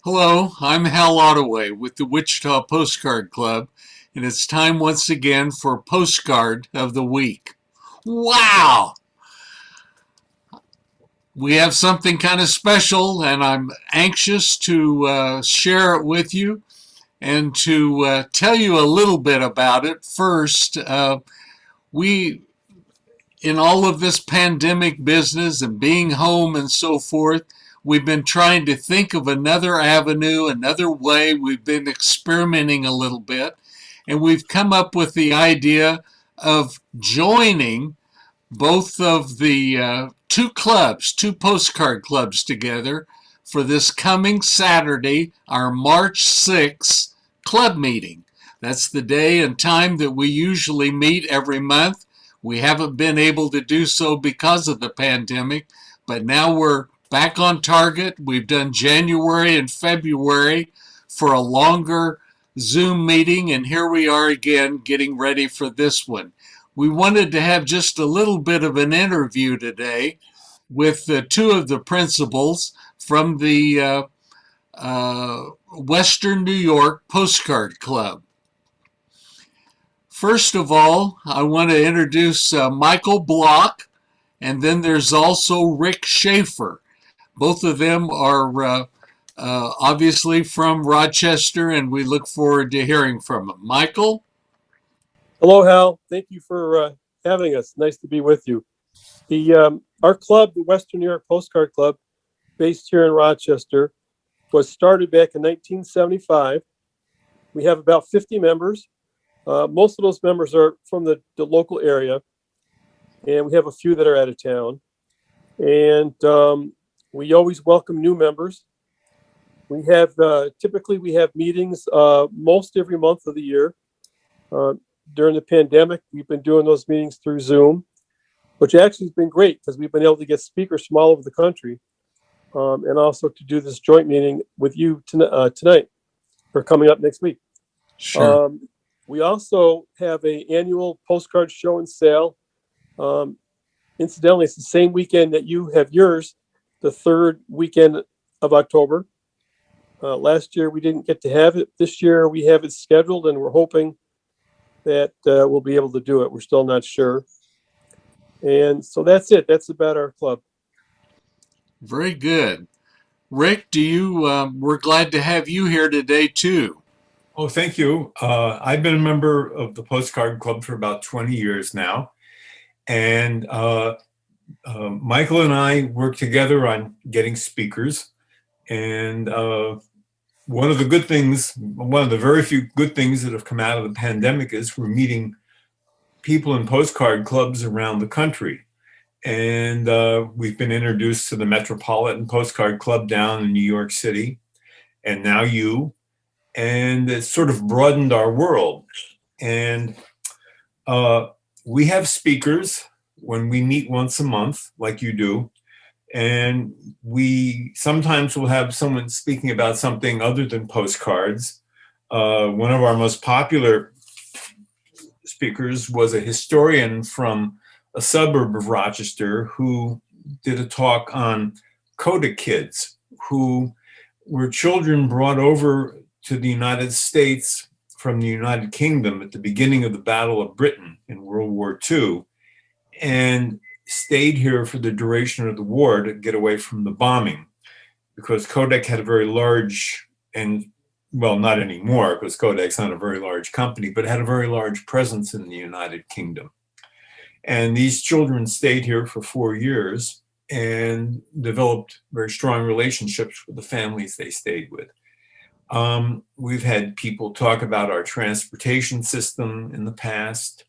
Hello, I'm Hal Ottaway with the Wichita Postcard Club, and it's time once again for Postcard of the Week. Wow! We have something kind of special, and I'm anxious to share it with you and to tell you a little bit about it. First, we, in all of this pandemic business and being home and so forth, we've been trying to think of another avenue, another way. We've been experimenting a little bit, and we've come up with the idea of joining both of the two postcard clubs together for this coming Saturday, our March 6th club meeting. That's the day and time that we usually meet every month. We haven't been able to do so because of the pandemic, but now we're back on target. We've done January and February for a longer Zoom meeting, and here we are again getting ready for this one. We wanted to have just a little bit of an interview today with two of the principals from the Western New York Postcard Club. First of all, I want to introduce Michael Block, and then there's also Rick Schaefer. Both of them are obviously from Rochester, and we look forward to hearing from them. Michael? Hello, Hal. Thank you for having us. Nice to be with you. Our club, the Western New York Postcard Club, based here in Rochester, was started back in 1975. We have about 50 members. Most of those members are from the local area, and we have a few that are out of town. And we always welcome new members. We have typically we have meetings most every month of the year. During the pandemic, we've been doing those meetings through Zoom, which actually has been great because we've been able to get speakers from all over the country, and also to do this joint meeting with you tonight, or coming up next week. Sure. We also have an annual postcard show and sale. Incidentally, it's the same weekend that you have yours, the third weekend of October. Last year we didn't get to have it. This year we have it scheduled, and we're hoping that we'll be able to do it. We're still not sure. And so that's it. That's about our club. Very good. Rick, we're glad to have you here today too. Oh, thank you. I've been a member of the Postcard Club for about 20 years now. And Michael and I work together on getting speakers. And one of the very few good things that have come out of the pandemic is we're meeting people in postcard clubs around the country. And we've been introduced to the Metropolitan Postcard Club down in New York City, and now you. And it's sort of broadened our world. And we have speakers when we meet once a month, like you do. And we sometimes will have someone speaking about something other than postcards. One of our most popular speakers was a historian from a suburb of Rochester who did a talk on Coda kids, who were children brought over to the United States from the United Kingdom at the beginning of the Battle of Britain in World War II, and stayed here for the duration of the war to get away from the bombing, because Kodak had a very large, and well, not anymore because Kodak's not a very large company, but had a very large presence in the United Kingdom. And these children stayed here for 4 years and developed very strong relationships with the families they stayed with. We've had people talk about our transportation system in the past,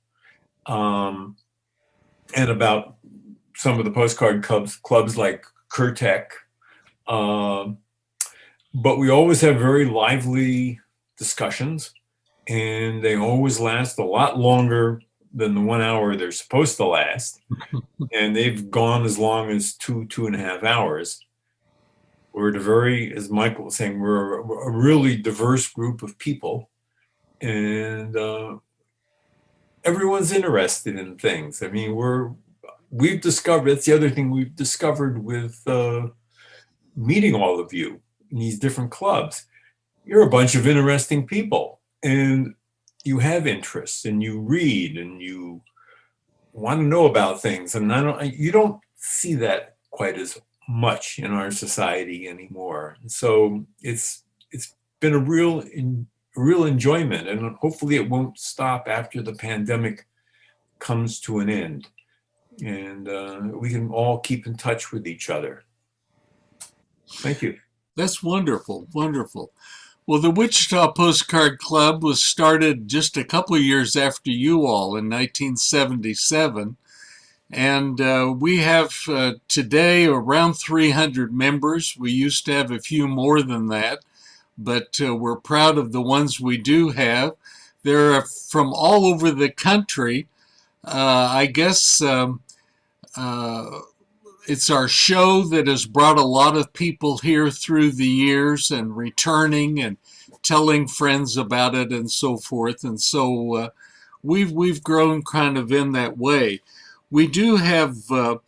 and about some of the postcard clubs like Kurtek. But we always have very lively discussions, and they always last a lot longer than the 1 hour they're supposed to last. And they've gone as long as 2.5 hours. We're as Michael was saying, we're a really diverse group of people, and everyone's interested in things. I mean, we've discovered, that's the other thing we've discovered with meeting all of you, in these different clubs, you're a bunch of interesting people, and you have interests, and you read, and you want to know about things. And you don't see that quite as much in our society anymore. So it's been a real enjoyment, and hopefully it won't stop after the pandemic comes to an end, and we can all keep in touch with each other. Thank you. That's wonderful, wonderful. Well, the Wichita Postcard Club was started just a couple of years after you all in 1977. And we have today around 300 members. We used to have a few more than that, but we're proud of the ones we do have. They're from all over the country. I guess it's our show that has brought a lot of people here through the years and returning and telling friends about it and so forth. And so we've grown kind of in that way. We do have a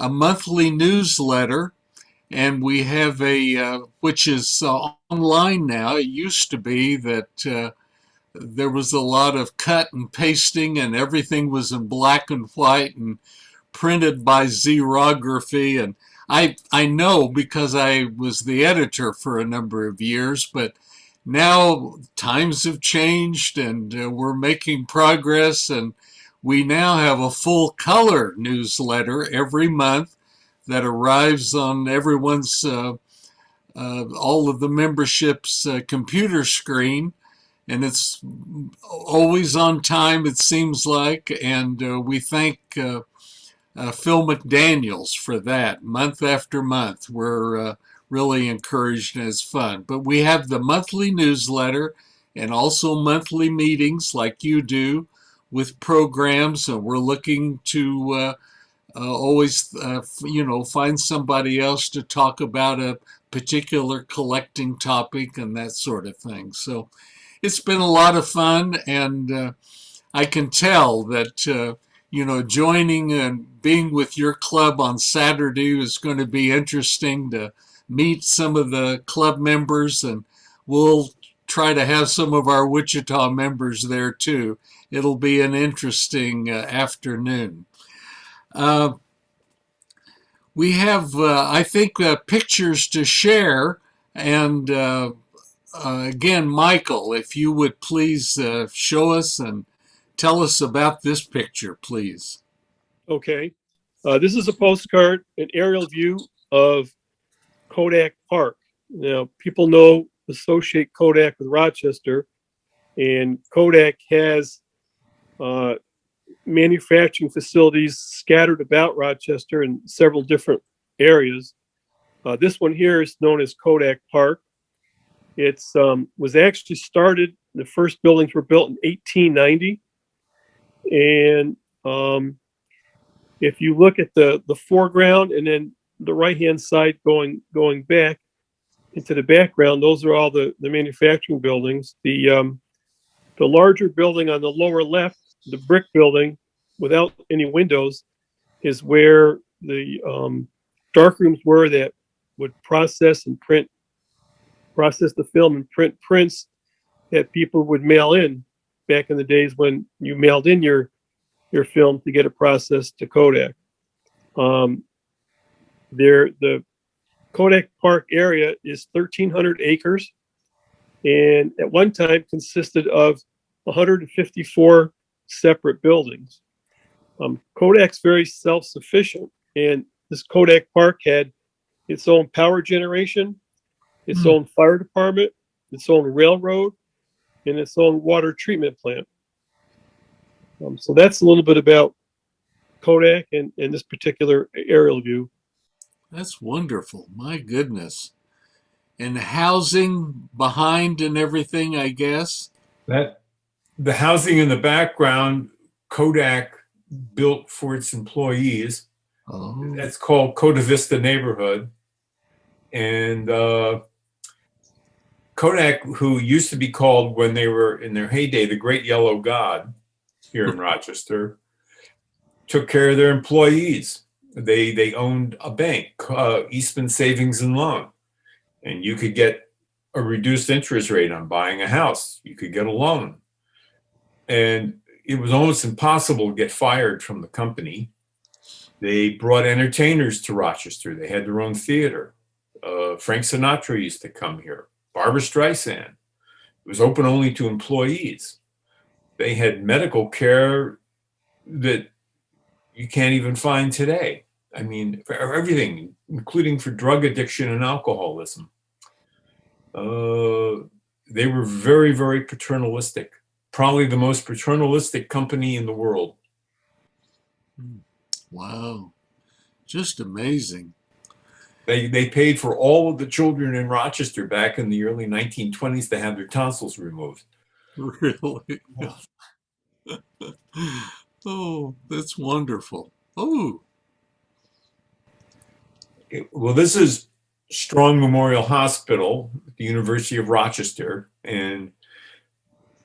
monthly newsletter, and we have which is online now. It used to be that there was a lot of cut and pasting, and everything was in black and white and printed by xerography. And I know because I was the editor for a number of years, but now times have changed, and we're making progress, and we now have a full color newsletter every month that arrives on everyone's, all of the membership's computer screen. And it's always on time, it seems like. And we thank Phil McDaniels for that month after month. We're really encouraged, and it's fun. But we have the monthly newsletter and also monthly meetings like you do with programs, and we're looking to always, find somebody else to talk about a particular collecting topic and that sort of thing. So it's been a lot of fun, and I can tell that, joining and being with your club on Saturday is going to be interesting to meet some of the club members, and we'll try to have some of our Wichita members there too. It'll be an interesting afternoon. We have, I think, pictures to share. And again, Michael, if you would please show us and tell us about this picture, please. Okay. This is a postcard, an aerial view of Kodak Park. Now, people associate Kodak with Rochester, and Kodak has manufacturing facilities scattered about Rochester in several different areas. This one here is known as Kodak Park. It's was actually started, the first buildings were built in 1890. And if you look at the foreground and then the right-hand side going back into the background, those are all the manufacturing buildings. The larger building on the lower left, the brick building without any windows, is where the dark rooms were that would process the film and print prints that people would mail in back in the days when you mailed in your film to get it processed to Kodak. The Kodak Park area is 1,300 acres, and at one time consisted of 154 separate buildings. Kodak's very self-sufficient, and this Kodak Park had its own power generation, its own fire department, its own railroad, and its own water treatment plant. So that's a little bit about Kodak and this particular aerial view. That's wonderful. My goodness. And housing behind and everything, I guess. That the housing in the background, Kodak built for its employees. Oh. That's called Coda Vista Neighborhood. And Kodak, who used to be called, when they were in their heyday, the Great Yellow God here in Rochester, took care of their employees. They owned a bank, Eastman Savings and Loan. and you could get a reduced interest rate on buying a house. You could get a loan. And it was almost impossible to get fired from the company. They brought entertainers to Rochester. They had their own theater. Frank Sinatra used to come here. Barbara Streisand. It was open only to employees. They had medical care that you can't even find today. I mean, for everything, including for drug addiction and alcoholism. They were very, very paternalistic. Probably the most paternalistic company in the world. Wow. Just amazing. They paid for all of the children in Rochester back in the early 1920s to have their tonsils removed. Really? Oh, that's wonderful. Oh. Well, this is Strong Memorial Hospital at the University of Rochester. And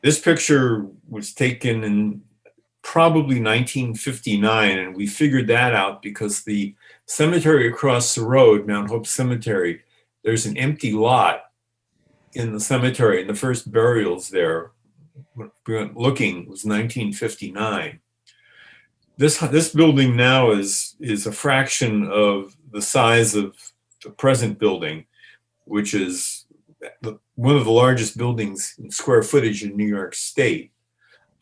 this picture was taken in probably 1959. And we figured that out because the cemetery across the road, Mount Hope Cemetery, there's an empty lot in the cemetery. And the first burials there, when we went looking, was 1959. This building now is a fraction of the size of the present building, which is one of the largest buildings in square footage in New York State.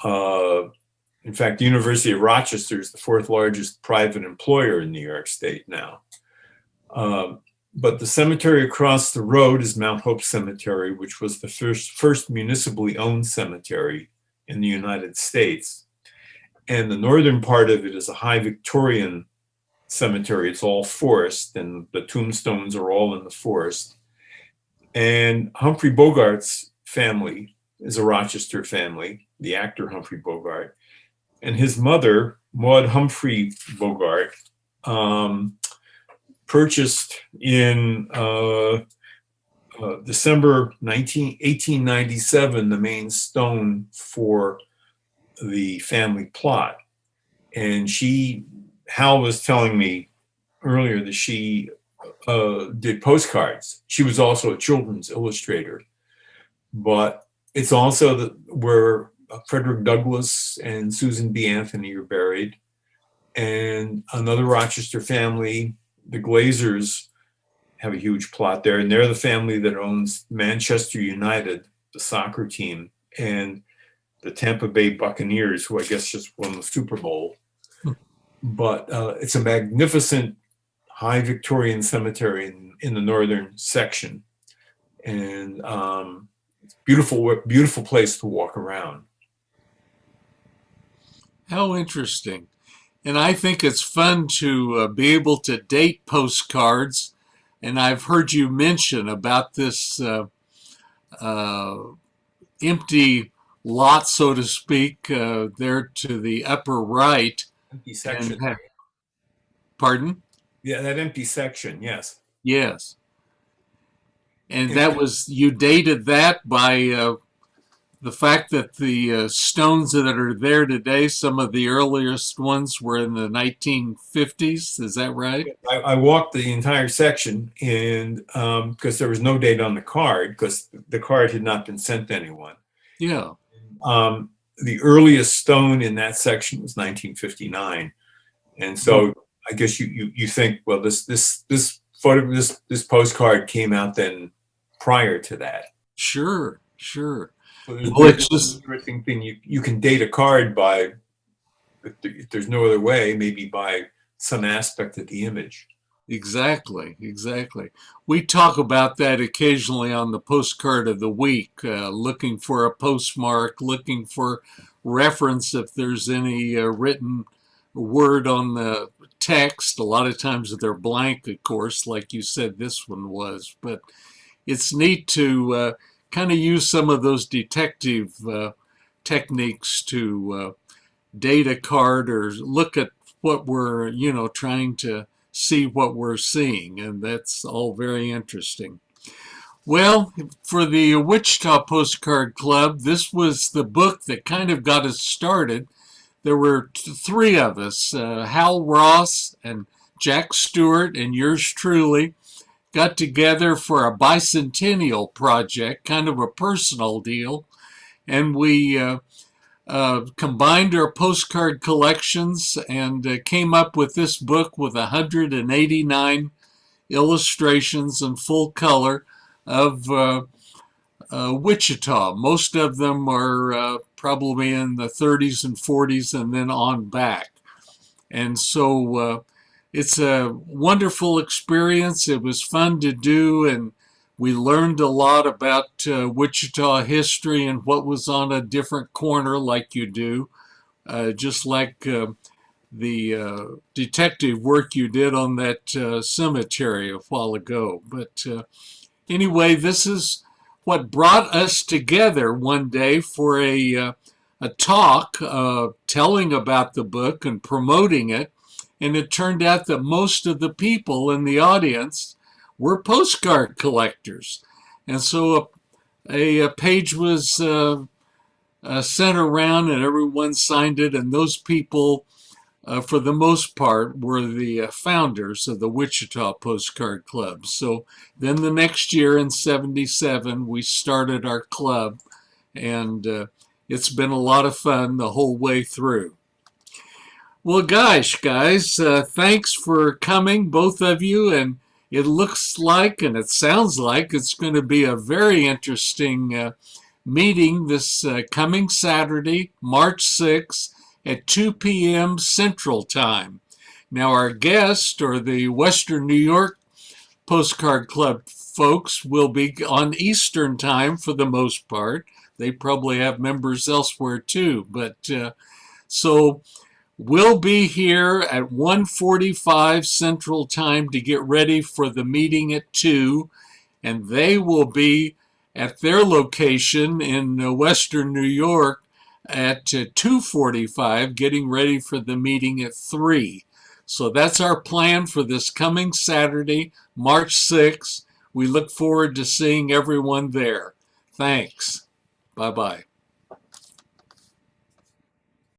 In fact, the University of Rochester is the fourth largest private employer in New York State now. But the cemetery across the road is Mount Hope Cemetery, which was the first municipally owned cemetery in the United States. And the northern part of it is a high Victorian cemetery. It's all forest, and the tombstones are all in the forest. And Humphrey Bogart's family is a Rochester family, the actor Humphrey Bogart. And his mother, Maud Humphrey Bogart, purchased in December 1897 the main stone for the family plot. And Hal was telling me earlier that she did postcards. She was also a children's illustrator. But it's also where Frederick Douglass and Susan B. Anthony are buried. And another Rochester family, the Glazers, have a huge plot there. And they're the family that owns Manchester United, the soccer team, and the Tampa Bay Buccaneers, who I guess just won the Super Bowl. But it's a magnificent high Victorian cemetery in the northern section. And beautiful place to walk around. How interesting. And I think it's fun to be able to date postcards. And I've heard you mention about this empty lot, so to speak, there to the upper right. Empty section. Pardon? Yeah, that empty section, yes. Yes. And you dated that by the fact that the stones that are there today, some of the earliest ones were in the 1950s. Is that right? I walked the entire section, and because there was no date on the card, because the card had not been sent to anyone. Yeah. The earliest stone in that section was 1959, and so I guess you think, well, this postcard came out then prior to that. Sure. So there's this interesting thing. You can date a card by, if there's no other way, maybe by some aspect of the image. Exactly. We talk about that occasionally on the postcard of the week, looking for a postmark, looking for reference if there's any written word on the text. A lot of times they're blank, of course, like you said this one was. But it's neat to kind of use some of those detective techniques to date a card or look at what we're, trying to see what we're seeing, and that's all very interesting. Well, for the Wichita Postcard Club, this was the book that kind of got us started. There were three of us, Hal Ross and Jack Stewart and yours truly, got together for a bicentennial project, kind of a personal deal, and we combined our postcard collections and came up with this book with 189 illustrations in full color of Wichita. Most of them are probably in the 30s and 40s and then on back. And so it's a wonderful experience. It was fun to do, and we learned a lot about Wichita history and what was on a different corner, like you do, just like the detective work you did on that cemetery a while ago. But anyway, this is what brought us together one day for a talk telling about the book and promoting it. And it turned out that most of the people in the audience were postcard collectors. And so a page was sent around and everyone signed it. And those people, for the most part, were the founders of the Wichita Postcard Club. So then the next year in '77, we started our club. And it's been a lot of fun the whole way through. Well, gosh, guys, thanks for coming, both of you. And it looks like and it sounds like it's going to be a very interesting meeting this coming Saturday, March 6th at 2 p.m. Central Time. Now, our guest, or the Western New York Postcard Club folks, will be on Eastern Time for the most part. They probably have members elsewhere too. But so we'll be here at 1:45 Central Time to get ready for the meeting at 2. And they will be at their location in Western New York at 2:45, getting ready for the meeting at 3. So that's our plan for this coming Saturday, March 6th. We look forward to seeing everyone there. Thanks. Bye-bye.